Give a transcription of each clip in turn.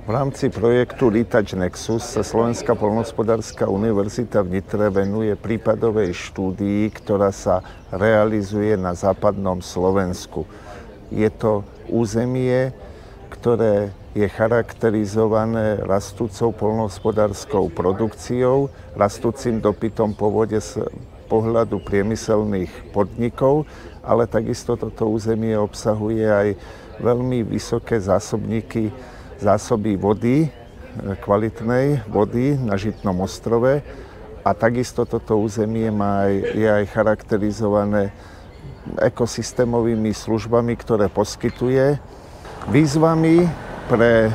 V rámci projektu Retač Nexus sa Slovenská poľnohospodárska univerzita v Nitre venuje prípadovej štúdii, ktorá sa realizuje na západnom Slovensku. Je to územie, ktoré je charakterizované rastúcou poľnohospodárskou produkciou, rastúcim dopytom po vode z pohľadu priemyselných podnikov, ale takisto toto územie obsahuje aj veľmi vysoké zásoby vody, kvalitnej vody na Žitnom ostrove a takisto toto územie je aj charakterizované ekosystémovými službami, ktoré poskytuje. Výzvami pre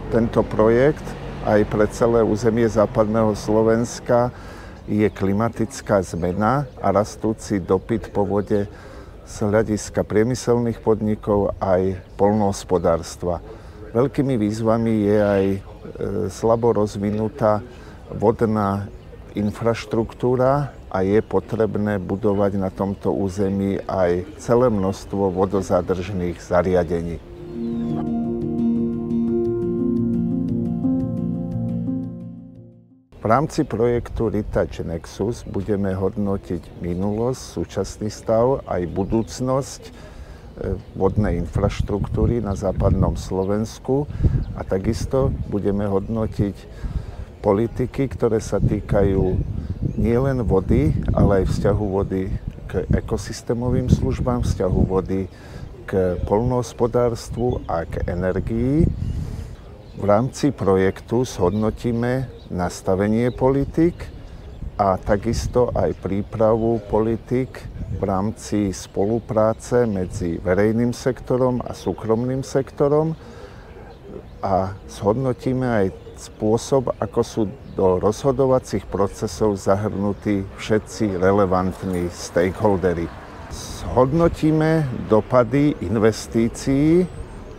tento projekt aj pre celé územie západného Slovenska je klimatická zmena a rastúci dopyt po vode z hľadiska priemyselných podnikov aj poľnohospodárstva. Veľkými výzvami je aj slabo rozvinutá vodná infraštruktúra a je potrebné budovať na tomto území aj celé množstvo vodozádržných zariadení. V rámci projektu Retač Nexus budeme hodnotiť minulosť, súčasný stav aj budúcnosť vodnej infraštruktúry na západnom Slovensku a takisto budeme hodnotiť politiky, ktoré sa týkajú nielen vody, ale aj vzťahu vody k ekosystémovým službám, vzťahu vody k poľnohospodárstvu a k energii. V rámci projektu zhodnotíme nastavenie politík a takisto aj prípravu politík v rámci spolupráce medzi verejným sektorom a súkromným sektorom a zhodnotíme aj spôsob, ako sú do rozhodovacích procesov zahrnutí všetci relevantní stakeholdery. Zhodnotíme dopady investícií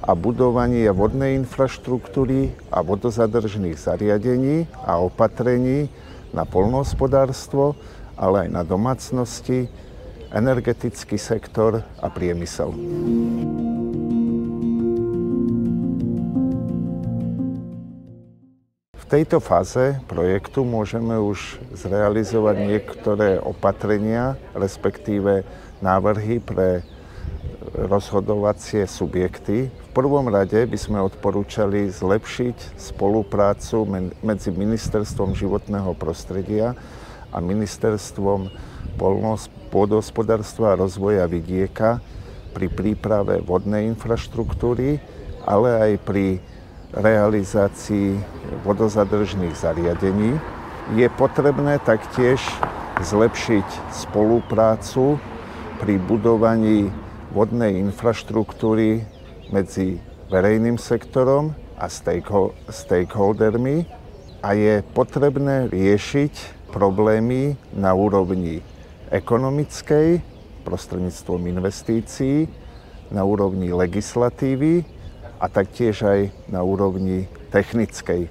a budovanie vodnej infraštruktúry a vodozadržných zariadení a opatrení na poľnohospodárstvo, ale aj na domácnosti, energetický sektor a priemysel. V tejto fáze projektu môžeme už zrealizovať niektoré opatrenia, respektíve návrhy pre rozhodovacie subjekty. V prvom rade by sme odporúčali zlepšiť spoluprácu medzi Ministerstvom životného prostredia a Ministerstvom pôdohospodárstva a rozvoja vidieka pri príprave vodnej infraštruktúry, ale aj pri realizácii vodozadržných zariadení. Je potrebné taktiež zlepšiť spoluprácu pri budovaní vodnej infraštruktúry medzi verejným sektorom a stakeholdermi a je potrebné riešiť problémy na úrovni ekonomickej, prostredníctvom investícií, na úrovni legislatívy a taktiež aj na úrovni technickej.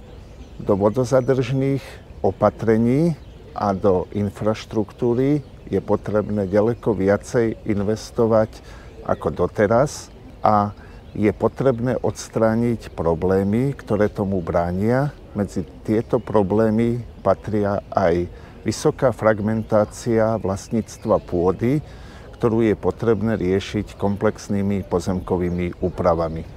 Do vodozadržných opatrení a do infraštruktúry je potrebné ďaleko viacej investovať ako doteraz a je potrebné odstrániť problémy, ktoré tomu bránia. Medzi tieto problémy patria aj vysoká fragmentácia vlastníctva pôdy, ktorú je potrebné riešiť komplexnými pozemkovými úpravami.